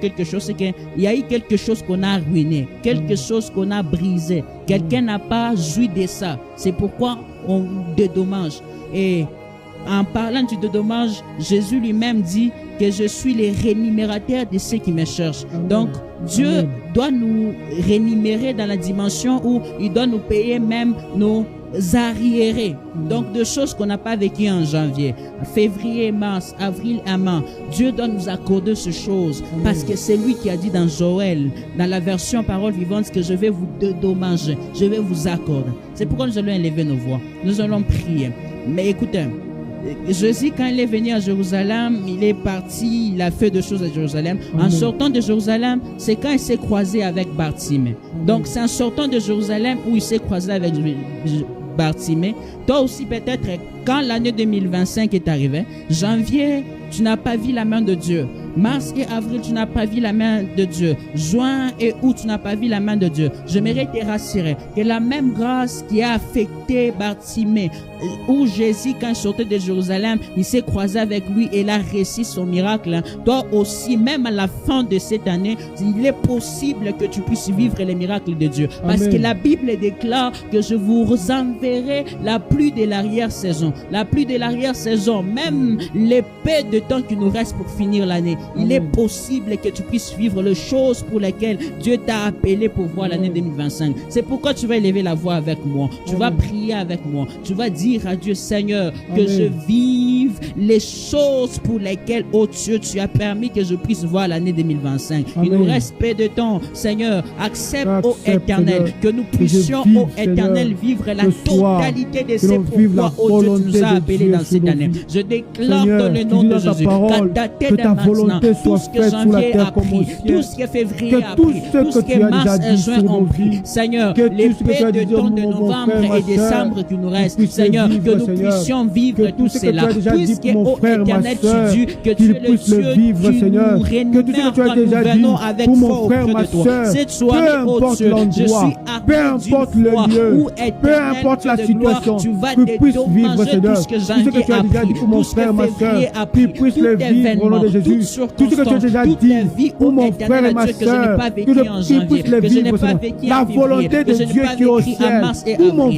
quelque chose, c'est qu'il y a eu quelque chose qu'on a ruiné, quelque chose qu'on a brisé. Quelqu'un n'a pas joui de ça. C'est pourquoi on dédommage. Et en parlant du dédommage, Jésus lui-même dit que je suis le rémunérateur de ceux qui me cherchent. Donc, Dieu doit nous rémunérer dans la dimension où il doit nous payer même nos arriérés. Donc, de choses qu'on n'a pas vécues en janvier, février, mars, avril, mai. Dieu doit nous accorder ces choses parce que c'est lui qui a dit dans Joël, dans la version parole vivante, que je vais vous dédommager, je vais vous accorder. C'est pourquoi nous allons élever nos voix. Nous allons prier. Mais écoutez, Jésus, quand il est venu à Jérusalem, il est parti, il a fait des choses à Jérusalem. En sortant de Jérusalem, c'est quand il s'est croisé avec Bartimée. Donc, c'est en sortant de Jérusalem où il s'est croisé avec Bartimée. Toi aussi, peut-être, quand l'année 2025 est arrivée, janvier, tu n'as pas vu la main de Dieu. Mars et avril, tu n'as pas vu la main de Dieu. Juin et août, tu n'as pas vu la main de Dieu. J'aimerais te rassurer que la même grâce qui a affecté Bartimée, où Jésus, quand il sortait de Jérusalem, il s'est croisé avec lui et il a réussi son miracle. Toi aussi, même à la fin de cette année, il est possible que tu puisses vivre les miracles de Dieu. Parce que la Bible déclare que je vous enverrai la pluie de l'arrière-saison. La pluie de l'arrière-saison, même l'épée de temps qui nous reste pour finir l'année. Il est possible que tu puisses vivre les choses pour lesquelles Dieu t'a appelé pour voir l'année 2025. C'est pourquoi tu vas élever la voix avec moi. Tu vas prier avec moi. Tu vas dire à Dieu, Seigneur, que je vive les choses pour lesquelles, oh Dieu, tu as permis que je puisse voir l'année 2025. Il nous reste peu de temps. Seigneur, accepte, ô Éternel, que nous puissions, ô Éternel, vivre la totalité de ces pourquoi, ô Dieu, tu nous as appelés dans cette année. Je déclare dans le nom de Jésus qu'à dater de maintenant, tout ce que janvier a pris, tout ce que février a pris, tout ce que mars et juin ont pris, Seigneur, l'épée de temps de novembre et décembre qui nous reste, Seigneur, que nous puissions vivre tout cela, puisque, ô Éternel, tu dis que tu es le Dieu qui nous rémunère quand nous venons avec foi auprès de toi. Cette soirée, ô Dieu, je suis armé d'une foi où, Éternel, Dieu de gloire, tu vas dédommager tout ce que janvier a pris, tout ce que février a pris, tout événement, toute circonstance, toute vie, ô Éternel, Dieu, que je n'ai pas vécu en janvier, que je n'ai pas vécu en février, que je n'ai pas vécu en mars et avril.